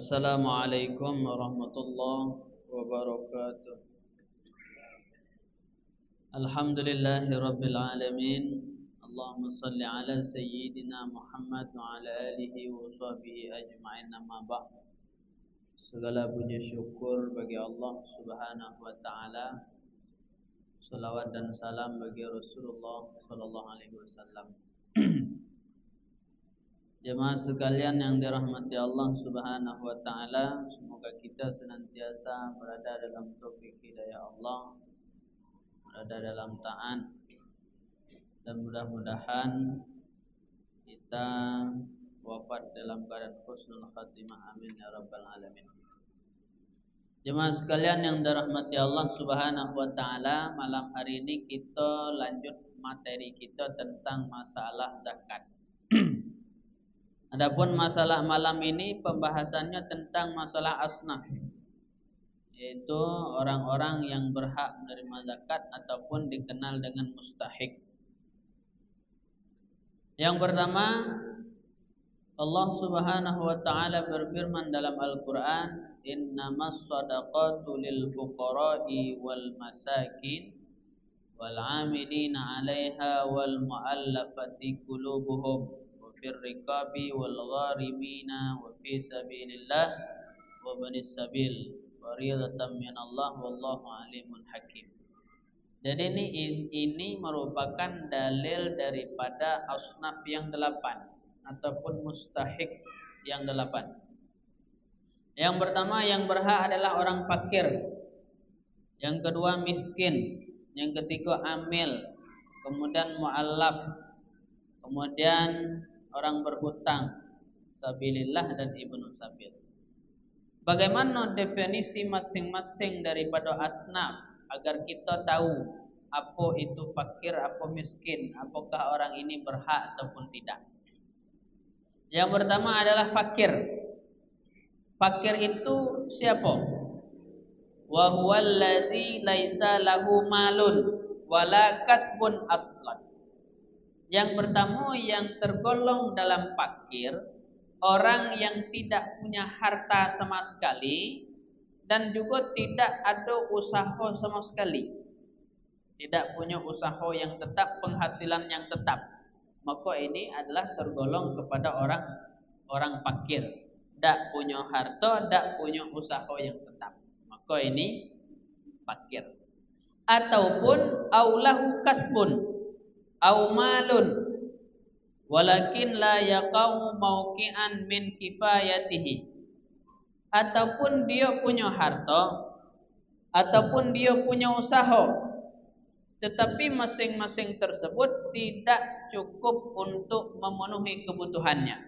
Assalamualaikum warahmatullahi wabarakatuh. Alhamdulillahi rabbil alamin. Allahumma salli ala sayyidina Muhammad wa ala alihi wa sahbihi ajma'in, amma ba'd. Segala puji syukur bagi Allah subhanahu wa ta'ala. Salawat dan salam bagi Rasulullah sallallahu alaihi wasallam. Jemaah sekalian yang dirahmati Allah subhanahu wa ta'ala, semoga kita senantiasa berada dalam taufik hidayah Allah, berada dalam taat, dan mudah-mudahan kita wafat dalam keadaan husnul khatimah, amin ya rabbal alamin. Jemaah sekalian yang dirahmati Allah subhanahu wa ta'ala, malam hari ini kita lanjut materi kita tentang masalah zakat. Adapun masalah malam ini pembahasannya tentang masalah asnaf, yaitu orang-orang yang berhak menerima zakat ataupun dikenal dengan mustahik. Yang pertama, Allah subhanahu wa ta'ala berfirman dalam Al-Quran, innamas sadaqatu lil fuqara'i wal masakin wal amilina 'alaiha wal mu'allafati qulubuhum fir riqabi wal gharimina wa fi sabilillah wa banis sabil fariidatan minallah wallahu alimun hakim. Jadi ini merupakan dalil daripada asnaf yang 8 ataupun mustahik yang 8. Yang pertama yang berhak adalah orang fakir. Yang kedua miskin, yang ketiga amil, kemudian mu'allaf, kemudian orang berhutang, sabilillah dan ibnu sabil. Bagaimana definisi masing-masing daripada asnaf agar kita tahu apa itu fakir, apa miskin, apakah orang ini berhak ataupun tidak. Yang pertama adalah fakir. Fakir itu siapa? Wa huwallazi laisa lahu malun wala kasbun aslan. Yang pertama yang tergolong dalam fakir, orang yang tidak punya harta sama sekali dan juga tidak ada usaha sama sekali. Tidak punya usaha yang tetap, penghasilan yang tetap. Maka ini adalah tergolong kepada orang fakir. Tak punya harta, tak punya usaha yang tetap. Maka ini fakir. Ataupun aulahu kasbun au malun walakin la yaqau mauqi'an min kifayatihi. Ataupun dia punya harta ataupun dia punya usaha, tetapi masing-masing tersebut tidak cukup untuk memenuhi kebutuhannya.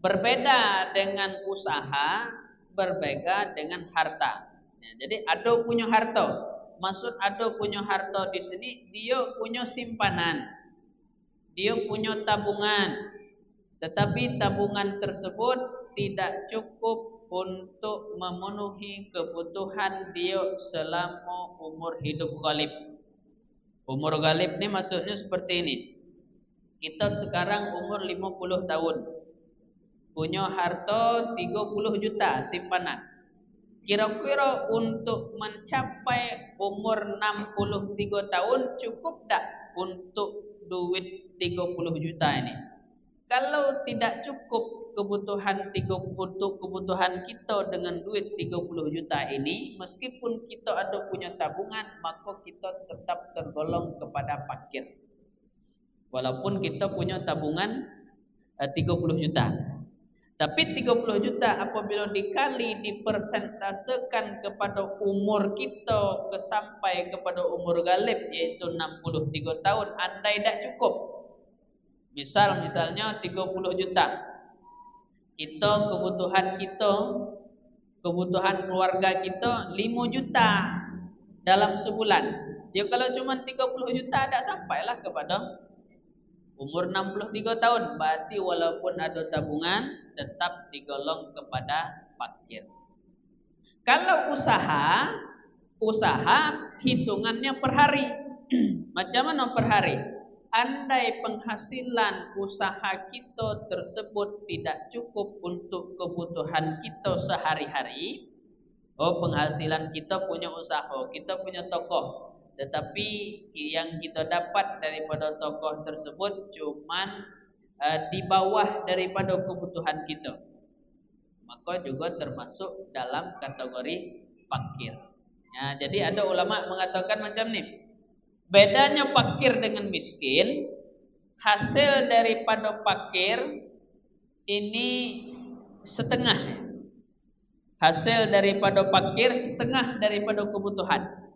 Berbeda dengan usaha, berbeda dengan harta. Jadi ada punya harta. Maksud ada punya harta di sini, dia punya simpanan, dia punya tabungan, tetapi tabungan tersebut tidak cukup untuk memenuhi kebutuhan dia selama umur hidup ghalib. Umur ghalib ini maksudnya seperti ini. Kita sekarang umur 50 tahun, punya harta 30 juta simpanan. Kira-kira untuk mencapai umur 63 tahun cukup tak untuk duit 30 juta ini? Kalau tidak cukup untuk kebutuhan kita dengan duit 30 juta ini, meskipun kita ada punya tabungan, maka kita tetap tergolong kepada fakir. Walaupun kita punya tabungan 30 juta. Tapi 30 juta apabila dikali dipersentasekan kepada umur kita sampai kepada umur ghalib, yaitu 63 tahun, andai tak cukup. Misalnya 30 juta. Kebutuhan keluarga kita 5 juta dalam sebulan. Ya kalau cuma 30 juta tak sampailah kepada umur 63 tahun, berarti walaupun ada tabungan tetap digolong kepada fakir. Kalau usaha hitungannya per hari. Macam mana per hari? andai penghasilan usaha kita tersebut tidak cukup untuk kebutuhan kita sehari-hari, penghasilan kita punya usaha, kita punya tokoh, tetapi yang kita dapat daripada tokoh tersebut cuman di bawah daripada kebutuhan kita, maka juga termasuk dalam kategori fakir. Ya, jadi ada ulama mengatakan macam ni. Bedanya fakir dengan miskin, hasil daripada fakir ini setengah. Hasil daripada fakir setengah daripada kebutuhan.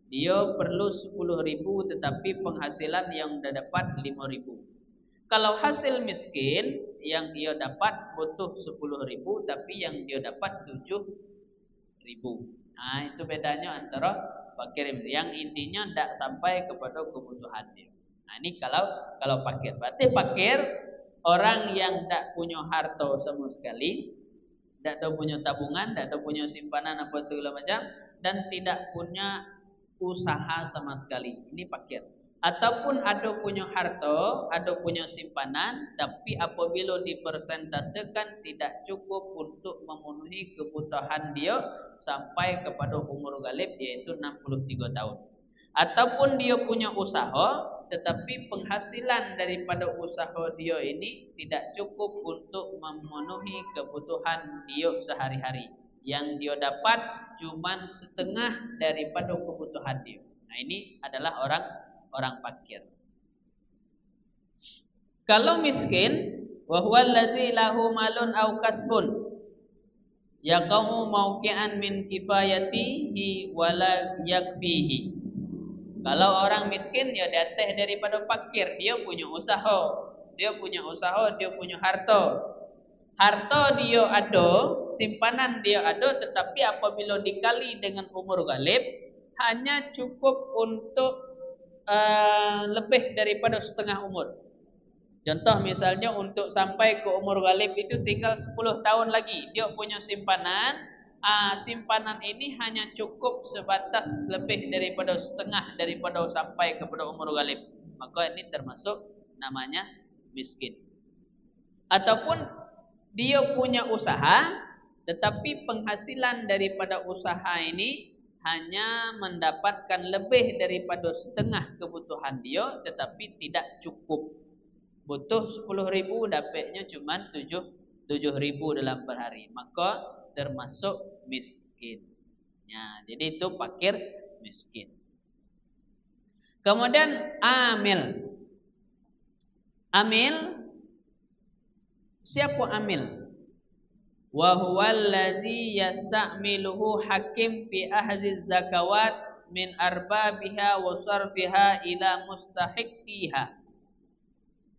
Dia perlu 10.000 tetapi penghasilan yang dia dapat 5.000. Kalau hasil miskin yang dia dapat butuh 10.000 tapi yang dia dapat 7.000. Nah, itu bedanya antara fakir yang intinya tidak sampai kepada kebutuhan dia. Nah, ini kalau fakir. Berarti fakir orang yang tidak punya harta sama sekali, tidak ada punya tabungan, tidak ada punya simpanan apa segala macam, dan tidak punya usaha sama sekali. Ini fakir. Ataupun ada punya harta, ada punya simpanan, tapi apabila dipersentasekan tidak cukup untuk memenuhi kebutuhan dia sampai kepada umur galib, yaitu 63 tahun. Ataupun dia punya usaha, tetapi penghasilan daripada usaha dia ini tidak cukup untuk memenuhi kebutuhan dia sehari-hari. Yang dia dapat cuma setengah daripada kebutuhan dia. Nah, ini adalah orang fakir. Kalau miskin, wa huwa allazi lahu malun aw kasbun yaqamu mauqi'an min kifayatihi wala yakfihi. Kalau orang miskin ya di atas daripada fakir, dia punya usaha, dia punya harta. Harta dia ada, simpanan dia ada, tetapi apabila dikali dengan umur galib hanya cukup untuk lebih daripada setengah umur. Contoh misalnya untuk sampai ke umur galib itu tinggal 10 tahun lagi. Dia punya simpanan, simpanan ini hanya cukup sebatas lebih daripada setengah daripada sampai kepada umur galib. Maka ini termasuk namanya miskin. Ataupun dia punya usaha, tetapi penghasilan daripada usaha ini hanya mendapatkan lebih daripada setengah kebutuhan dia, tetapi tidak cukup. Butuh 10.000, dapatnya cuma 7.000 dalam per hari. Maka termasuk miskin. Ya, jadi itu fakir miskin. Kemudian amil. Amil, siapa amil? Wa huwal ladzi yasta'miluhu hakim fi ahzi zakawat min arbabiha wa sarfiha ila mustahiqiha.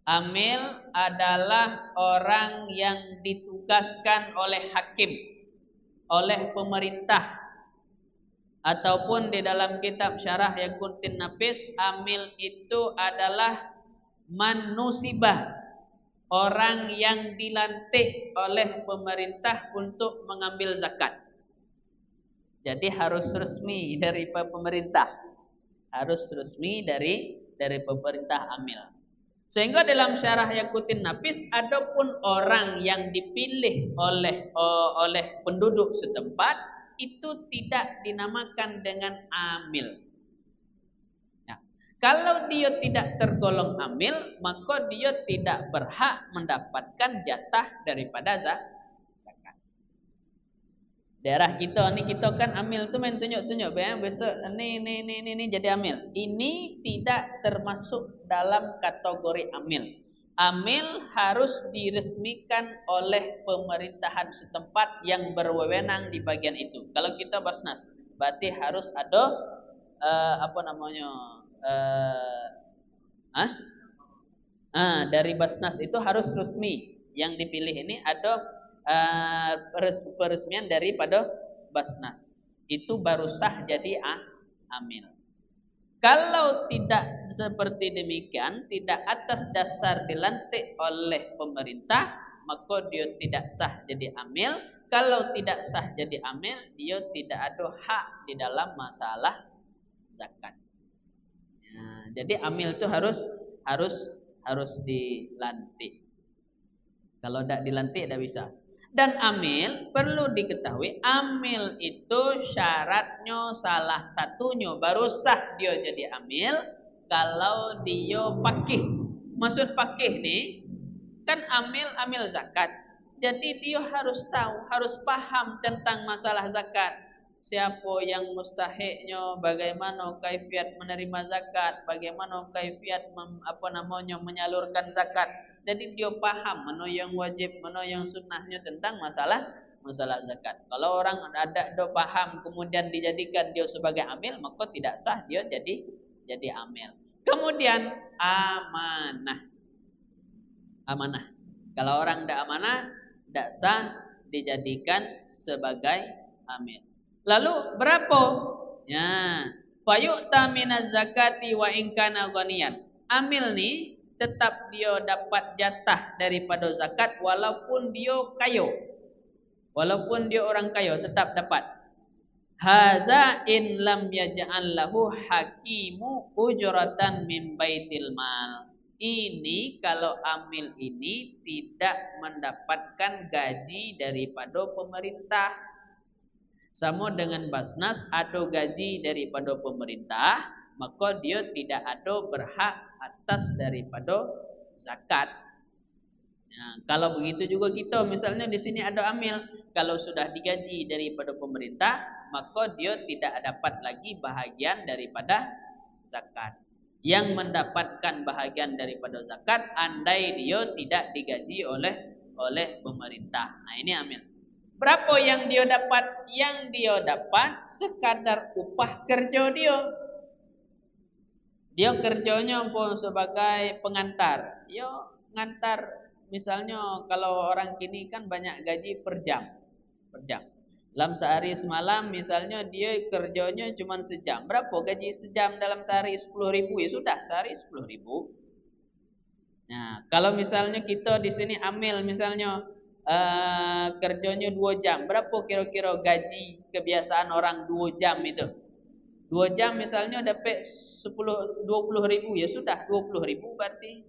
Amil adalah orang yang ditugaskan oleh hakim, oleh pemerintah, ataupun di dalam kitab syarah Yaqutin Nafis, amil itu adalah manusibah, orang yang dilantik oleh pemerintah untuk mengambil zakat. Jadi harus resmi dari pemerintah. Harus resmi dari pemerintah amil. Sehingga dalam syarah Yaqutin Nafis, adapun orang yang dipilih oleh penduduk setempat itu tidak dinamakan dengan amil. Kalau dia tidak tergolong amil, maka dia tidak berhak mendapatkan jatah daripada zakat. Daerah kita ni, kita kan amil tu main tunjuk-tunjuk, besok ni jadi amil. Ini tidak termasuk dalam kategori amil. Amil harus diresmikan oleh pemerintahan setempat yang berwenang di bagian itu. Kalau kita basnas, berarti harus ada dari basnas itu harus resmi. Yang dipilih ini ada peresmian daripada basnas. Itu baru sah jadi amil. Kalau tidak seperti demikian, tidak atas dasar dilantik oleh pemerintah, maka dia tidak sah jadi amil. Kalau tidak sah jadi amil, dia tidak ada hak di dalam masalah zakat. Jadi amil itu harus harus dilantik. Kalau tidak dilantik tidak bisa. Dan amil perlu diketahui, amil itu syaratnya salah satunya baru sah dia jadi amil kalau dia pakih. Maksud pakih nih kan amil zakat. Jadi dia harus tahu, harus paham tentang masalah zakat. Siapa yang mustahiknya, bagaimana kaifiat menerima zakat, bagaimana kaifiat menyalurkan zakat. Jadi dia paham mana yang wajib, mana yang sunnahnya tentang masalah zakat. Kalau orang ada paham kemudian dijadikan dia sebagai amil, maka tidak sah dia jadi amil. Kemudian amanah. Kalau orang tidak amanah, tidak sah dijadikan sebagai amil. Lalu berapa? Ya, fayu'ta minaz zakati wa in kana ghaniyan. Amil nih tetap dia dapat jatah daripada zakat walaupun dia kaya. Walaupun dia orang kaya tetap dapat. Haza in lam yaj'al lahu hakimu ujratan min baitil mal. Ini kalau amil ini tidak mendapatkan gaji daripada pemerintah. Sama dengan Basnas ada gaji daripada pemerintah, maka dia tidak ada berhak atas daripada zakat. Nah, kalau begitu juga kita, misalnya di sini ada amil, kalau sudah digaji daripada pemerintah, maka dia tidak dapat lagi bahagian daripada zakat. Yang mendapatkan bahagian daripada zakat andai dia tidak digaji oleh pemerintah. Nah, ini amil. Berapa yang dia dapat? Yang dia dapat sekadar upah kerja dia. Dia kerjanya pun sebagai pengantar. Dia ngantar, misalnya kalau orang kini kan banyak gaji per jam. Dalam sehari semalam misalnya dia kerjanya cuma sejam. Berapa gaji sejam dalam sehari? 10.000 ya sudah, sehari 10.000. Nah, kalau misalnya kita di sini amil misalnya kerjanya 2 jam. Berapa kira-kira gaji kebiasaan orang 2 jam itu? 2 jam misalnya dapat 20.000 ya sudah 20.000 berarti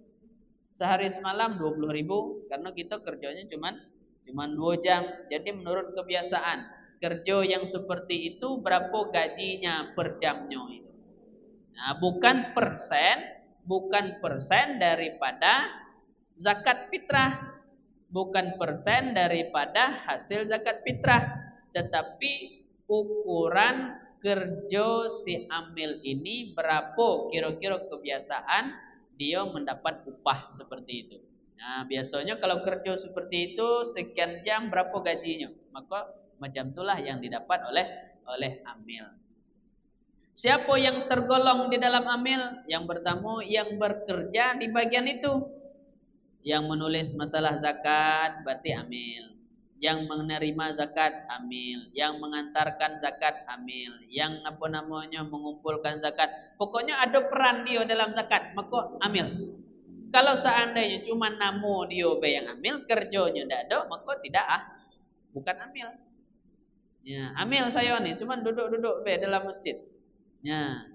sehari semalam 20.000 karena kita kerjanya cuma 2 jam. Jadi menurut kebiasaan kerja yang seperti itu berapa gajinya per jamnya itu. Nah, bukan persen daripada zakat fitrah. Bukan persen daripada hasil zakat fitrah, tetapi ukuran kerja si amil ini berapa kira-kira kebiasaan dia mendapat upah seperti itu. Nah, biasanya kalau kerja seperti itu sekian jam berapa gajinya, maka macam itulah yang didapat oleh amil. Siapa yang tergolong di dalam amil? Yang pertama yang bekerja di bagian itu. Yang menulis masalah zakat berarti amil. Yang menerima zakat amil. Yang mengantarkan zakat amil. Yang mengumpulkan zakat. Pokoknya ada peran dia dalam zakat, maka amil. Kalau seandainya cuma namo dia yang amil, kerjanya tidak ada, maka tidak bukan amil. Ya, amil saya nih cuma duduk-duduk dalam masjid. Ya,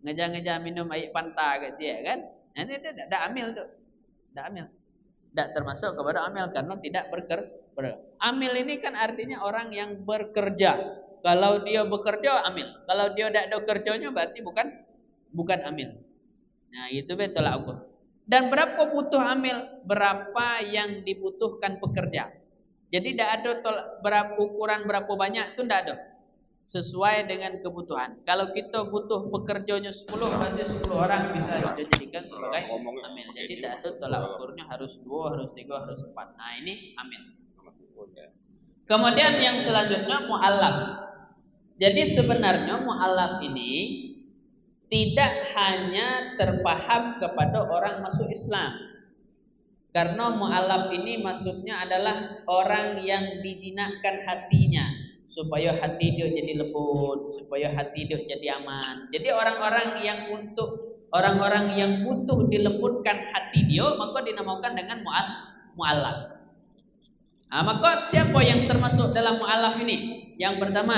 ngejar-ngejar minum air panta kat sia kan? Nah, ini tidak amil tuh. Tidak amil. Tidak termasuk kepada amil karena tidak bekerja. Amil ini kan artinya orang yang bekerja. Kalau dia bekerja amil. Kalau dia tidak ada kerjanya berarti bukan amil. Nah, itu betul lah ukur. Dan berapa butuh amil? Berapa yang dibutuhkan pekerja? Jadi tidak ada ukuran berapa banyak itu tidak ada. Sesuai dengan kebutuhan. Kalau kita butuh pekerjanya 10, berarti 10 orang bisa dijadikan sebagai amil. Jadi tidak ada tolak ukurnya harus 2, harus 3, harus 4. Nah, ini amil. Kemudian yang selanjutnya mu'allaf. Jadi sebenarnya mu'allaf ini tidak hanya terpaham kepada orang masuk Islam. Karena mu'allaf ini maksudnya adalah orang yang dijinakkan hatinya supaya hati dia jadi lembut, supaya hati dia jadi aman. Jadi orang-orang yang butuh dilembutkan hati dia, maka dinamakan dengan mu'allaf. Nah, maka siapa yang termasuk dalam mu'allaf ini? Yang pertama,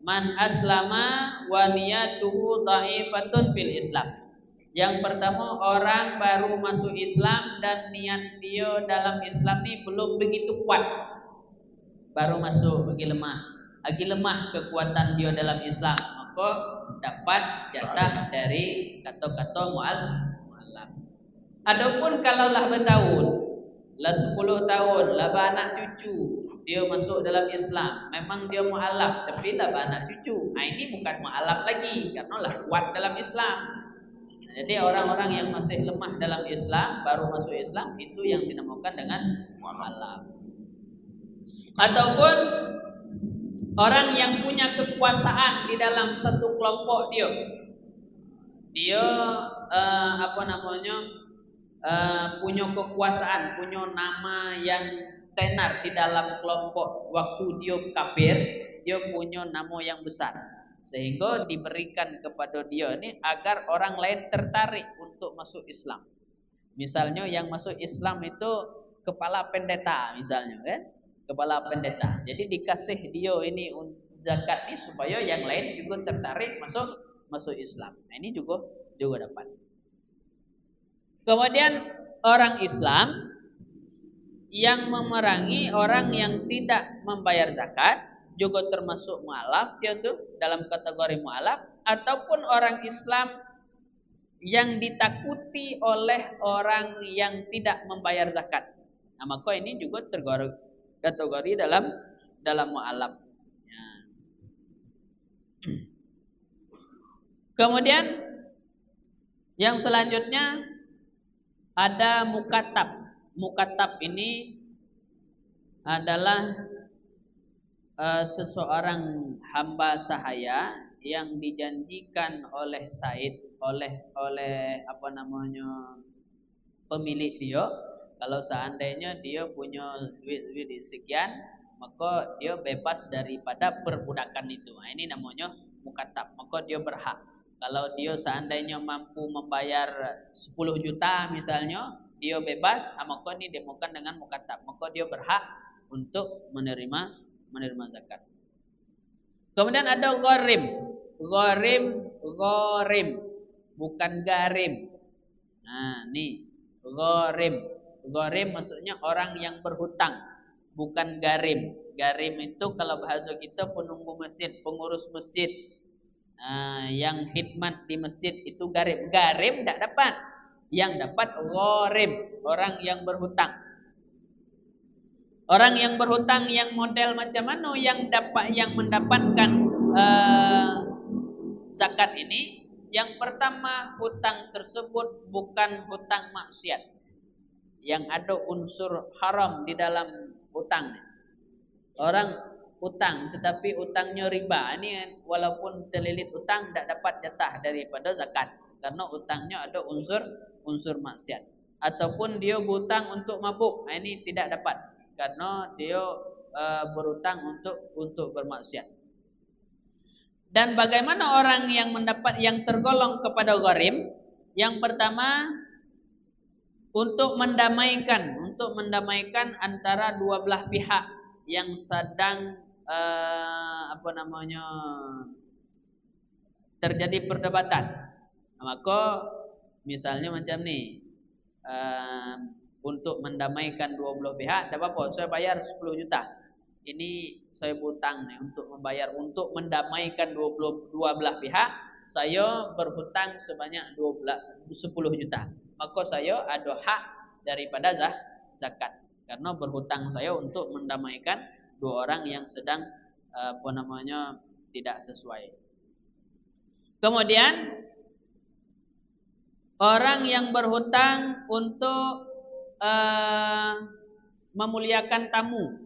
man aslama wa niyatuhu dha'ifatun fil Islam. Yang pertama, orang baru masuk Islam dan niat dia dalam Islam ni belum begitu kuat. Baru masuk, lagi lemah kekuatan dia dalam Islam, maka dapat jatah dari kata-kata mu'allaf. Adapun kalau lah bertahun, lah 10 tahun, lah beranak cucu, dia masuk dalam Islam, memang dia mu'allaf, tapi lah beranak cucu. Nah, ini bukan mu'allaf lagi, karena lah kuat dalam Islam. Jadi orang-orang yang masih lemah dalam Islam, baru masuk Islam, itu yang dinamakan dengan mu'allaf. Ataupun orang yang punya kekuasaan di dalam satu kelompok dia punya kekuasaan, punya nama yang tenar di dalam kelompok. Waktu dia kafir, dia punya nama yang besar, sehingga diberikan kepada dia ini agar orang lain tertarik untuk masuk Islam. Misalnya yang masuk Islam itu kepala pendeta misalnya, kan? Kepala pendeta. Jadi dikasih dia ini zakat ini supaya yang lain juga tertarik masuk Islam. Nah, ini juga dapat. Kemudian orang Islam yang memerangi orang yang tidak membayar zakat juga termasuk mu'allaf, dia tuh dalam kategori mu'allaf. Ataupun orang Islam yang ditakuti oleh orang yang tidak membayar zakat. Nah, maka ini juga kategori dalam mu'allaf. Ya. Kemudian yang selanjutnya ada mukatab. Mukatab ini adalah seseorang hamba sahaya yang dijanjikan oleh Said, oleh pemilik dia. Kalau seandainya dia punya duit sekian, maka dia bebas daripada perbudakan itu. Nah, ini namanya mukatab. Maka dia berhak. Kalau dia seandainya mampu membayar 10 juta misalnya, dia bebas, maka ini dimakan dengan mukatab. Maka dia berhak untuk menerima zakat. Kemudian ada gharim. Gharim, bukan garim. Nah, nih gharim. Gharim maksudnya orang yang berhutang, bukan garim. Garim itu kalau bahasa kita penunggu masjid, pengurus masjid, yang khidmat di masjid itu garim. Garim tidak dapat. Yang dapat gharim, orang yang berhutang. Orang yang berhutang yang model macam mana yang mendapatkan zakat ini? Yang pertama, hutang tersebut bukan hutang maksiat, yang ada unsur haram di dalam hutang. Orang hutang tetapi hutangnya riba, ini walaupun terlilit hutang tidak dapat jatah daripada zakat, karena hutangnya ada unsur maksiat. Ataupun dia berhutang untuk mabuk, ini tidak dapat, karena dia berhutang untuk bermaksiat. Dan bagaimana orang yang tergolong kepada gharim? Yang pertama, untuk mendamaikan antara dua belah pihak yang sedang terjadi perdebatan. Maka misalnya macam ni, untuk mendamaikan dua belah pihak, tak apa, saya bayar 10 juta. Ini saya berhutang nih untuk mendamaikan dua belah pihak. Saya berhutang sebanyak 10 juta. Maka saya ada hak daripada zakat, karena berhutang saya untuk mendamaikan dua orang yang sedang tidak sesuai. Kemudian orang yang berhutang untuk memuliakan tamu,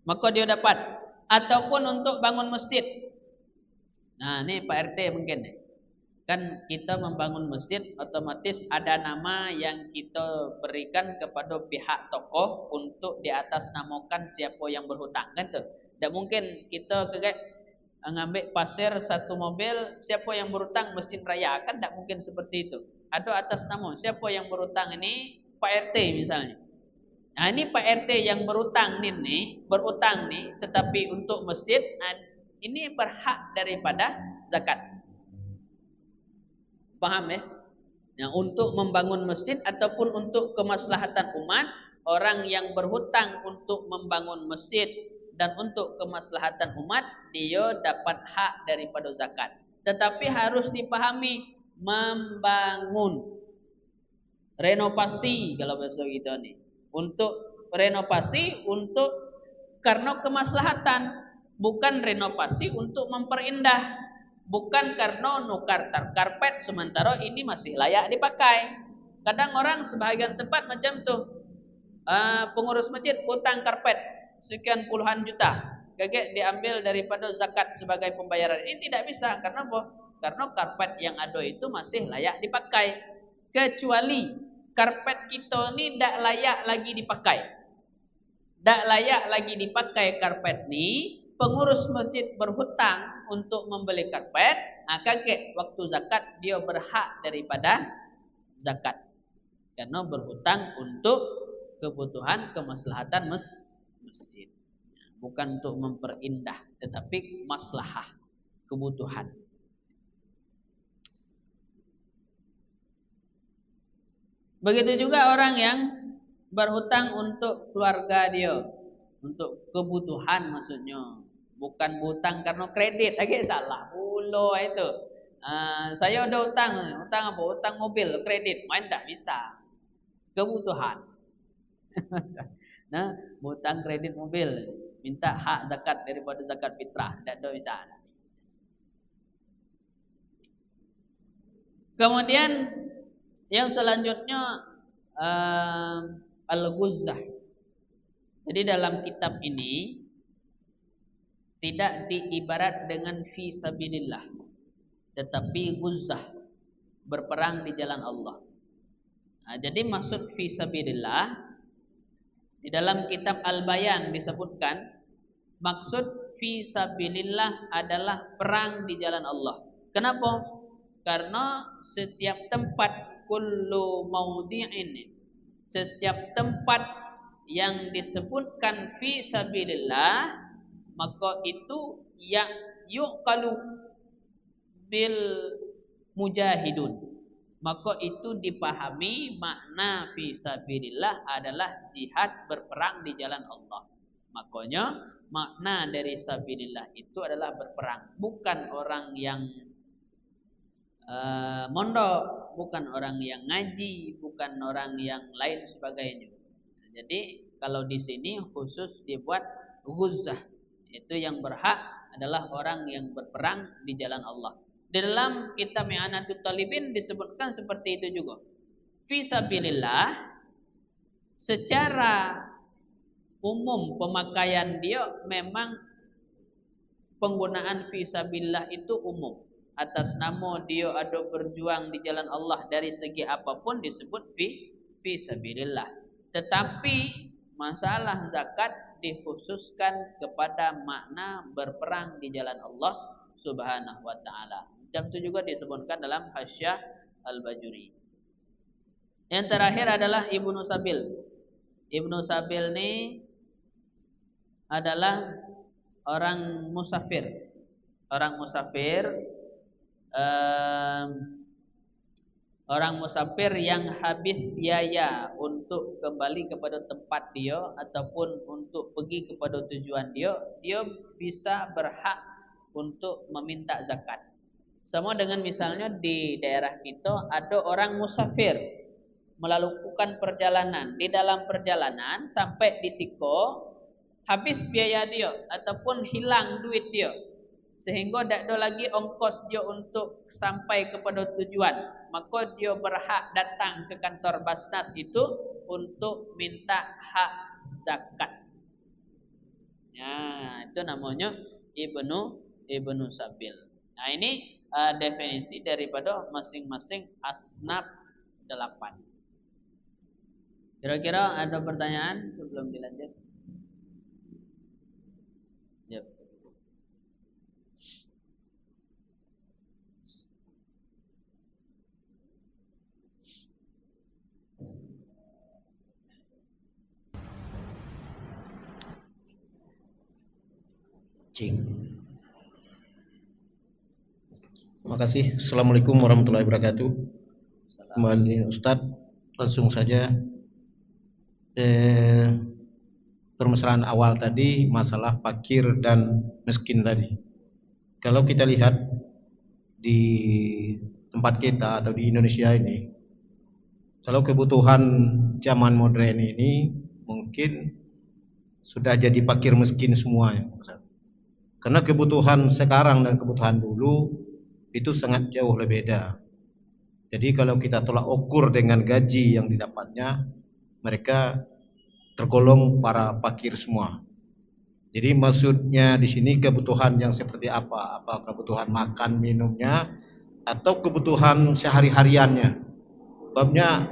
maka dia dapat. Ataupun untuk bangun masjid. Nah, ini Pak RT mungkin nih. Kan kita membangun masjid, otomatis ada nama yang kita berikan kepada pihak tokoh untuk diatasnamakan siapa yang berhutang, kan tuh. Tidak mungkin kita ngambil pasir satu mobil, siapa yang berhutang masjid raya, kan tidak mungkin seperti itu. Ada atas nama siapa yang berhutang ini, Pak RT misalnya. Nah, ini Pak RT yang berhutang nih, tetapi untuk masjid, ini berhak daripada zakat. Paham ya? Yang untuk membangun masjid ataupun untuk kemaslahatan umat, orang yang berhutang untuk membangun masjid dan untuk kemaslahatan umat, dia dapat hak daripada zakat. Tetapi harus dipahami membangun, renovasi kalau bahasa kita nih. Untuk renovasi untuk karena kemaslahatan, bukan renovasi untuk memperindah. Bukan karena nukar karpet sementara ini masih layak dipakai. Kadang orang sebahagian tempat macam tuh, pengurus masjid utang karpet sekian puluhan juta, kakek diambil daripada zakat sebagai pembayaran. Ini tidak bisa, karena apa? Karena karpet yang ada itu masih layak dipakai. Kecuali karpet kita ini tidak layak lagi dipakai. Tidak layak lagi dipakai karpet ini, pengurus masjid berhutang untuk membeli karpet, kakek waktu zakat dia berhak daripada zakat. Karena berhutang untuk kebutuhan kemaslahatan masjid. Bukan untuk memperindah, tetapi maslahah, kebutuhan. Begitu juga orang yang berhutang untuk keluarga dia, untuk kebutuhan maksudnya, bukan hutang karena kredit. Lagi salah pula itu. Saya udah utang apa? Utang mobil kredit, main tak bisa. Kebutuhan. Nah, hutang kredit mobil, minta hak zakat daripada zakat fitrah, tak ada bisa. Kemudian yang selanjutnya al-ghuzzah. Jadi dalam kitab ini tidak diibarat dengan fi sabilillah, tetapi ghuzzah, berperang di jalan Allah. Jadi maksud fi sabilillah di dalam kitab Al-Bayan disebutkan maksud fi sabilillah adalah perang di jalan Allah. Kenapa? Karena setiap tempat, kullu maudhi'in, setiap tempat yang disebutkan fi sabilillah, maka itu yang yuqalu bil mujahidun, maka itu dipahami makna fi sabilillah adalah jihad, berperang di jalan Allah. Makanya makna dari sabilillah itu adalah berperang, bukan orang yang mondok, bukan orang yang ngaji, bukan orang yang lain sebagainya. Jadi kalau di sini khusus dibuat ghuzzah, itu yang berhak adalah orang yang berperang di jalan Allah. Di dalam kitab I'anatul Talibin disebutkan seperti itu juga. Fi sabilillah secara umum pemakaian dia memang penggunaan fi sabilillah itu umum. Atas nama dia ada berjuang di jalan Allah dari segi apapun disebut fi sabilillah. Tetapi masalah zakat dikhususkan kepada makna berperang di jalan Allah Subhanahu wa taala. Macam itu juga disebutkan dalam Hasyiah Al-Bajuri. Yang terakhir adalah Ibnu Sabil. Ibnu Sabil ini adalah orang musafir. Orang musafir, orang musafir yang habis biaya untuk kembali kepada tempat dia ataupun untuk pergi kepada tujuan dia, dia bisa berhak untuk meminta zakat. Sama dengan misalnya di daerah kita ada orang musafir melakukan perjalanan, di dalam perjalanan sampai di Siko habis biaya dia ataupun hilang duit dia, sehingga tidak ada lagi ongkos dia untuk sampai kepada tujuan, maka dia berhak datang ke kantor Basnas itu untuk minta hak zakat. Nah, itu namanya Ibnu Sabil. Nah, ini definisi daripada masing-masing asnaf 8. Kira-kira ada pertanyaan sebelum dilanjut? Yep. Cing. kasih. Assalamualaikum warahmatullahi wabarakatuh. Kembali Ustadz, langsung saja permasalahan awal tadi, masalah fakir dan miskin tadi. Kalau kita lihat di tempat kita atau di Indonesia ini, kalau kebutuhan zaman modern ini mungkin sudah jadi fakir miskin semuanya. Karena kebutuhan sekarang dan kebutuhan dulu itu sangat jauh berbeda. Jadi kalau kita tolak ukur dengan gaji yang didapatnya, mereka tergolong para fakir semua. Jadi maksudnya di sini kebutuhan yang seperti apa? Apa kebutuhan makan minumnya atau kebutuhan sehari-hariannya? Sebabnya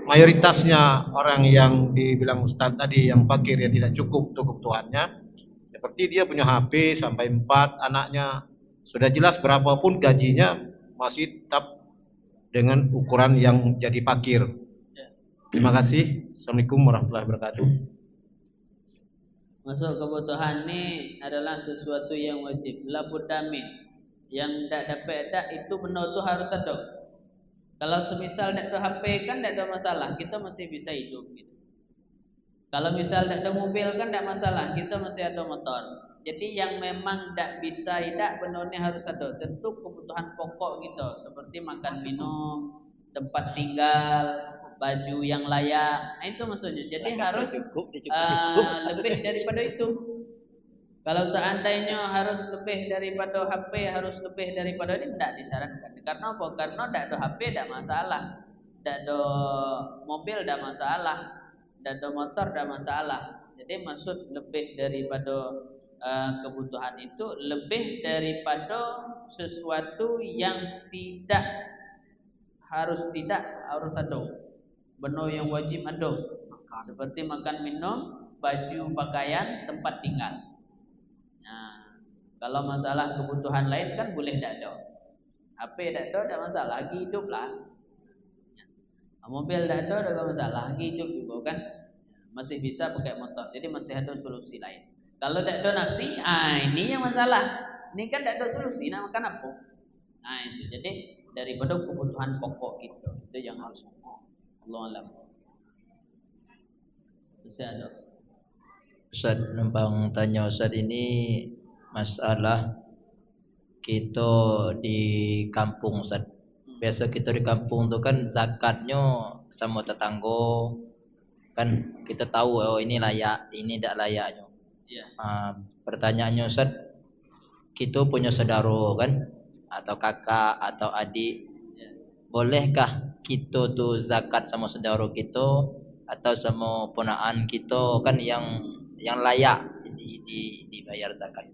mayoritasnya orang yang dibilang Ustadz tadi yang fakir yang tidak cukup untuk kebutuhannya, seperti dia punya HP sampai 4 anaknya, sudah jelas berapapun gajinya masih tetap dengan ukuran yang jadi fakir. Terima kasih. Assalamualaikum warahmatullahi wabarakatuh. Masuk kebutuhan ini adalah sesuatu yang wajib, labuddamin. Yang tidak dapat itu benar tu harus ada. Kalau semisal tidak ada HP kan tidak ada masalah, kita masih bisa hidup. Kalau misal tidak ada mobil kan tidak masalah, kita masih ada motor. Jadi yang memang tidak bisa tidak benar-benar harus ada. Tentu kebutuhan pokok gitu, seperti makan minum, tempat tinggal, baju yang layak. Nah, itu maksudnya. Jadi harus lebih daripada itu. Kalau seandainya harus lebih daripada HP, harus lebih daripada ini, tidak disarankan. Karena apa? Karena tidak ada HP tidak masalah, tidak ada mobil tidak masalah, tidak ada motor tidak masalah. Jadi maksud lebih daripada kebutuhan itu lebih daripada sesuatu yang harus ada. Benar yang wajib ada. Seperti makan minum, baju pakaian, tempat tinggal. Nah, kalau masalah kebutuhan lain kan boleh tidak ada. HP tidak ada masalah, lagi hidup lah. Mobil tidak ada masalah, lagi hidup juga kan. Masih bisa pakai motor, jadi masih ada solusi lain. Kalau tidak ada nasi, ini yang masalah. Ini kan tidak ada solusi, nak makan apa? Nah itu, jadi daripada kebutuhan pokok gitu, itu yang harus. Allah alam. Masih ada. Ustaz, numpang tanya Ustaz, ini masalah kita di kampung Ustaz. Biasa kita di kampung tuh kan zakatnya sama tetangga. Kan kita tahu oh ini layak, ini tidak layaknya. Pertanyaannya Ustaz, kita punya saudara kan, atau kakak atau adik, bolehkah kita tuh zakat sama saudara kita atau sama ponaan kita kan yang layak dibayar zakat,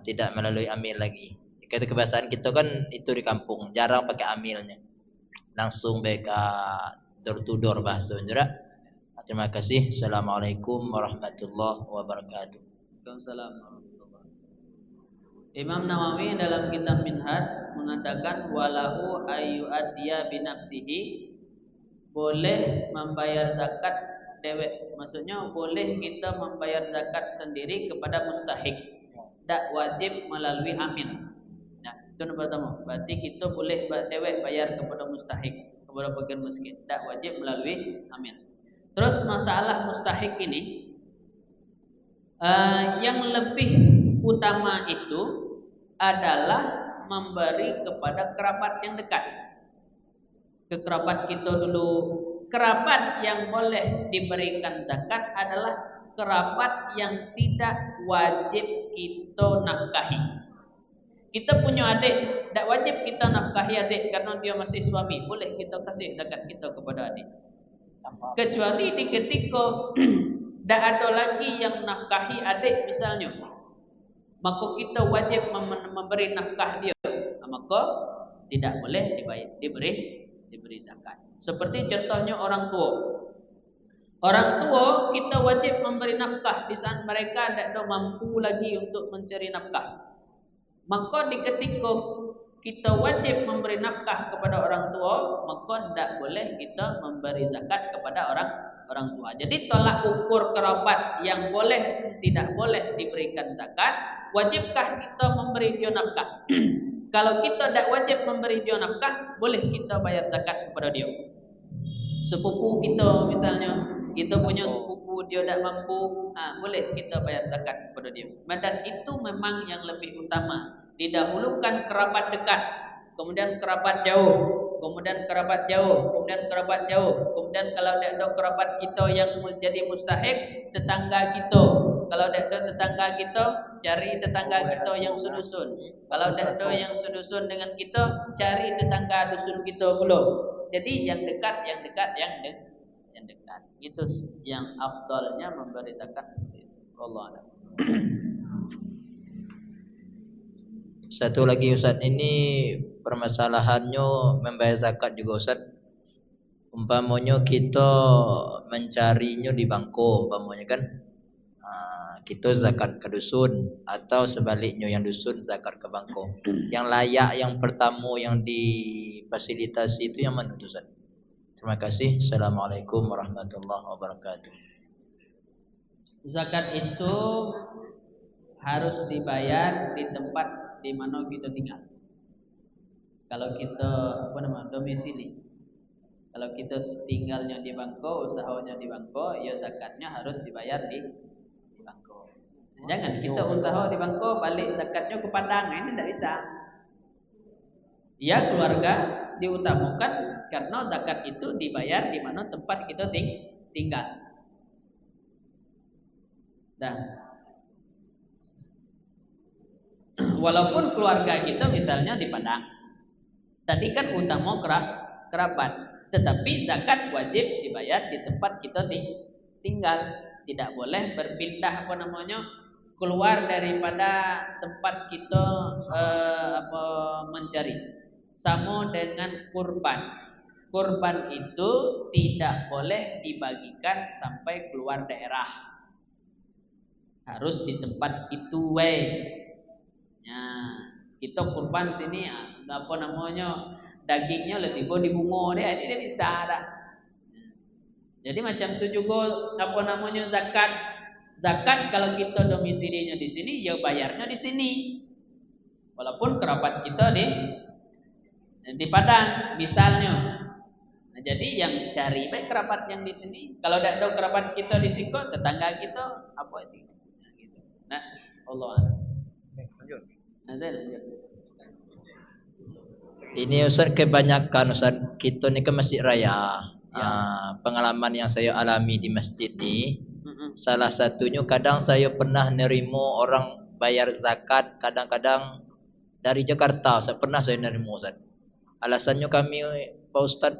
tidak melalui amil lagi. Kita kebiasaan kita kan itu di kampung jarang pakai amilnya, langsung mereka door to door bahasa Indonesia. Terima kasih. Assalamualaikum warahmatullahi wabarakatuh. Waalaikumsalam warahmatullahi wabarakatuh. Imam Nawawi dalam kitab Minhaj mengatakan walahu ayyu'addiya binafsihi, boleh membayar zakat dewek. Maksudnya boleh kita membayar zakat sendiri kepada mustahik, tak wajib melalui amil. Nah, itu yang pertama. Berarti kita boleh dewek bayar kepada mustahik, kepada fakir miskin, tak wajib melalui amil. Terus masalah mustahik ini yang lebih utama itu adalah memberi kepada kerabat yang dekat. Ke kerabat kita dulu. Kerabat yang boleh diberikan zakat adalah kerabat yang tidak wajib kita nafkahi. Kita punya adik, tidak wajib kita nafkahi adik karena dia masih suami. Boleh kita kasih zakat kita kepada adik. Kecuali di ketika tidak ada lagi yang nafkahi adik misalnya, maka kita wajib memberi nafkah dia, maka tidak boleh diberi zakat. Seperti contohnya orang tua. Orang tua kita wajib memberi nafkah di saat mereka tidak mampu lagi untuk mencari nafkah. Maka di ketika kita wajib memberi nafkah kepada orang tua, maka tidak boleh kita memberi zakat kepada orang tua. Jadi tolak ukur kerabat yang boleh tidak boleh diberikan zakat, wajibkah kita memberi dia nafkah? Kalau kita tidak wajib memberi dia nafkah, boleh kita bayar zakat kepada dia. Sepupu kita misalnya, kita punya sepupu dia tidak mampu, boleh kita bayar zakat kepada dia. Dan itu memang yang lebih utama. Didahulukan kerabat dekat, kemudian kerabat jauh, kemudian kerabat jauh, kemudian kerabat jauh, kemudian kalau ada kerabat kita yang menjadi mustahik, tetangga kita. Kalau ada tetangga kita, cari tetangga kita yang sedusun. Kalau ada yang sedusun dengan kita, cari tetangga dusun kita pula. Jadi yang dekat, yang dekat. Itu yang afdalnya memberi zakat seperti itu. Allah a'lam. Satu lagi Ustaz, ini permasalahannya membayar zakat juga Ustaz. Umpamanya kita mencarinya di bangko, umpamanya kan, kita zakat ke dusun atau sebaliknya yang dusun zakat ke bangko. Yang layak, yang pertama yang difasilitasi itu yang mana Ustaz? Terima kasih. Assalamualaikum warahmatullahi wabarakatuh. Zakat itu harus dibayar di tempat di mana kita tinggal. Kalau kita domisili. Kalau kita tinggalnya di Bangko, usahanya di Bangko, ya zakatnya harus dibayar di Bangko. Jangan kita usaha di Bangko balik zakatnya ke Padang, ini tidak bisa. Ya keluarga diutamakan karena zakat itu dibayar di mana tempat kita tinggal. Dan walaupun keluarga kita misalnya di Padang, tadi kan utama kerabat, tetapi zakat wajib dibayar di tempat kita tinggal. Tidak boleh berpindah keluar daripada tempat kita mencari. Sama dengan kurban. Kurban itu tidak boleh dibagikan sampai keluar daerah. Harus di tempat itu Ya, kita kurban sini dagingnya lebih di bungo dia tidak bisa ada. Jadi macam itu juga zakat. Zakat kalau kita domisilinya di sini, ya bayarnya di sini. Walaupun kerabat kita di Padang misalnya. Nah, jadi yang cari baik kerabat yang di sini. Kalau tidak ada kerabat kita di Siko, tetangga kita apa itu? Nah, Allah a'lam. Ini Ustaz kebanyakan Ustaz kita ni ke masjid raya. Pengalaman yang saya alami di masjid ni, salah satunya kadang saya pernah nerima orang bayar zakat kadang-kadang dari Jakarta. Pernah saya nerima Ustaz. Alasannya kami Pak Ustaz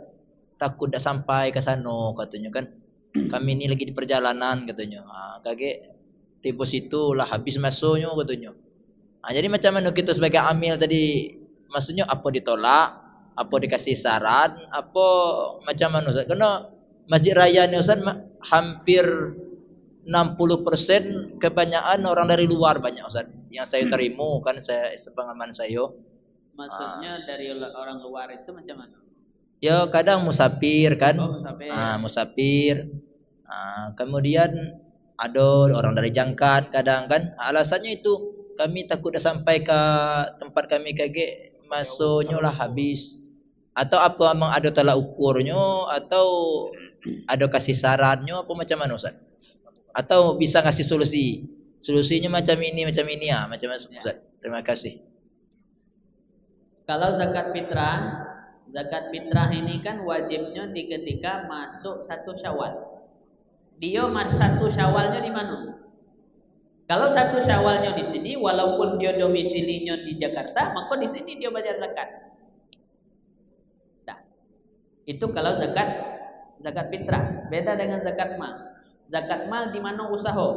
takut dah sampai ke sana katanya kan. Kami ni lagi di perjalanan katanya. Kage tiba situ lah habis masuknya katanya. Jadi macam mana kita sebagai amil tadi, maksudnya apa ditolak, apa dikasih saran, apa macam mana Ustaz? Karena masjid raya ni Ustaz hampir 60% kebanyakan orang dari luar banyak Ustaz. Yang saya terima kan saya sepengalaman saya. Maksudnya dari orang luar itu macam mana? Ya kadang musafir kan. Musafir. Musafir. Kemudian ada orang dari jangkat kadang kan. Alasannya itu kami takut dah sampai ke tempat kami kage masuknya lah habis. Atau apa memang ada tolak ukurnya atau ada kasih sarannya apa macam mana Ustaz? Atau bisa kasih solusi. Solusinya macam ini macam mana Ustaz? Terima kasih. Kalau zakat fitrah ini kan wajibnya di ketika masuk 1 Syawal. Dia mas 1 Syawalnya di mana? Kalau 1 Syawalnya di sini, walaupun dia domisilinya di Jakarta, maka di sini dia bayar zakat. Nah, itu kalau zakat fitrah. Beda dengan zakat mal. Zakat mal di mana usaha.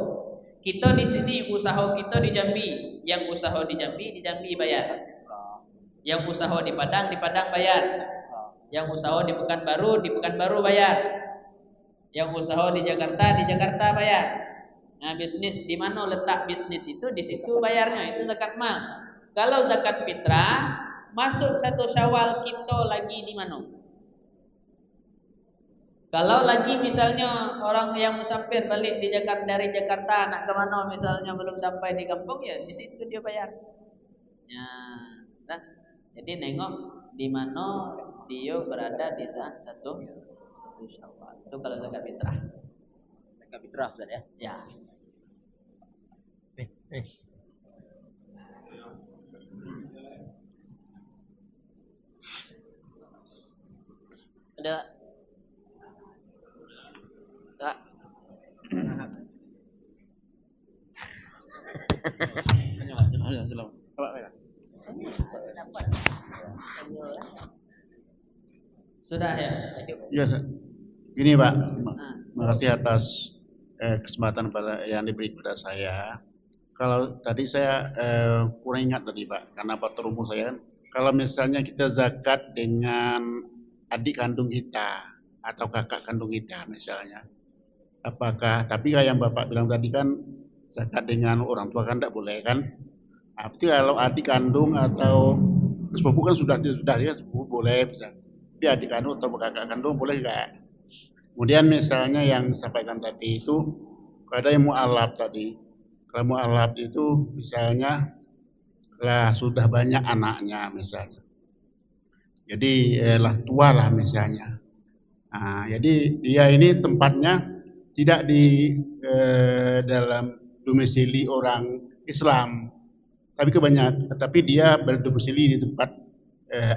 Kita di sini usaha kita di Jambi, yang usaha di Jambi bayar. Yang usaha di Padang bayar. Yang usaha di Pekanbaru bayar. Yang usaha di Jakarta bayar. Nah, bisnis di mana letak bisnis itu, di situ bayarnya, itu zakat mal. Kalau zakat fitrah masuk 1 Syawal kita lagi di mana? Kalau lagi misalnya orang yang musafir balik dari Jakarta nak ke mana misalnya belum sampai di kampung, ya di situ dia bayar. Ya, nah. Jadi nengok di mana dia berada di saat satu Syawal. Itu kalau zakat fitrah. Zakat fitrah Ustaz ya. Ya. Ada tak? Sudah ya. Ya, gini Pak, terima kasih atas kesempatan yang diberi kepada saya. Kalau tadi saya kurang ingat tadi Pak, karena faktor umur saya kan, kalau misalnya kita zakat dengan adik kandung kita atau kakak kandung kita misalnya, apakah, tapi kayak yang Bapak bilang tadi kan zakat dengan orang tua kan tidak boleh kan? Tapi kalau adik kandung atau sepupu kan sudah ya sepupu boleh bisa. Tapi adik kandung atau kakak kandung boleh enggak? Kemudian misalnya yang disampaikan tadi itu ada yang mu'alaf tadi. Kalau mu'alaf itu misalnya lah sudah banyak anaknya misalnya. Jadi lah tua lah misalnya. Nah, jadi dia ini tempatnya tidak di dalam domisili orang Islam, tapi dia berdomisili di tempat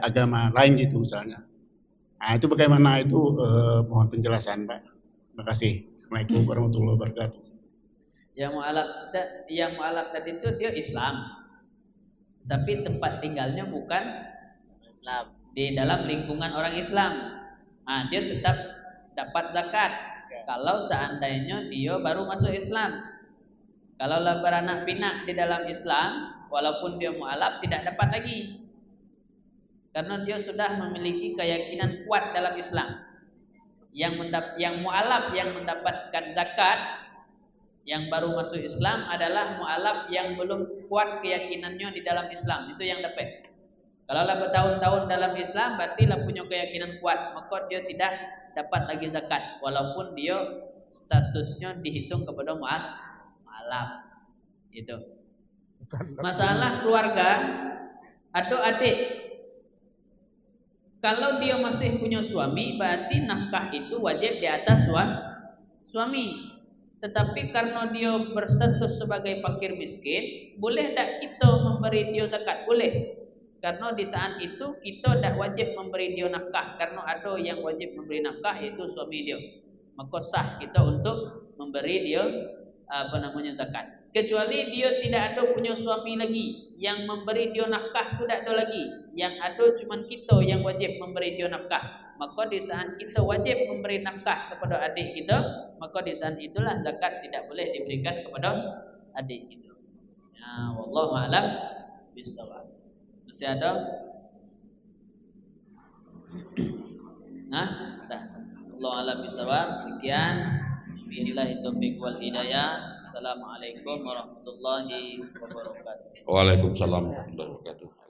agama lain gitu misalnya. Nah, itu bagaimana itu mohon penjelasan Pak. Terima kasih. Assalamualaikum warahmatullahi wabarakatuh. Yang mu'alaf tadi itu dia Islam, tapi tempat tinggalnya bukan Islam. Di dalam lingkungan orang Islam. Nah, dia tetap dapat zakat. Kalau seandainya dia baru masuk Islam. Kalau beranak pinak di dalam Islam, walaupun dia mu'alaf tidak dapat lagi. Karena dia sudah memiliki keyakinan kuat dalam Islam. Yang mu'alaf yang mendapatkan zakat, yang baru masuk Islam adalah mu'alaf yang belum kuat keyakinannya di dalam Islam. Itu yang dapat. Kalau bertahun-tahun dalam Islam, berarti punya keyakinan kuat, maka dia tidak dapat lagi zakat, walaupun dia statusnya dihitung kepada mu'alaf. Itu. Masalah keluarga, adik, kalau dia masih punya suami, berarti nafkah itu wajib di atas suami. Tetapi karena dia berstatus sebagai fakir miskin, boleh tak kita memberi dia zakat? Boleh. Karena di saat itu kita tidak wajib memberi dia nafkah, karena ada yang wajib memberi nafkah yaitu suami dia. Maka sah kita untuk memberi dia zakat. Kecuali dia tidak ada punya suami lagi, yang memberi dia nafkah itu tidak ada lagi. Yang ada cuma kita yang wajib memberi dia nafkah. Maka di saat kita wajib memberi nafkah kepada adik kita, maka di saat itulah zakat tidak boleh diberikan kepada adik kita. Ya, wallahu a'lam bishawab. Masih ada? Nah, dah. Allah a'lam bishawab. Sekian. Billahi taufiq wal hidayah. Assalamualaikum warahmatullahi wabarakatuh. Waalaikumsalam warahmatullahi wabarakatuh.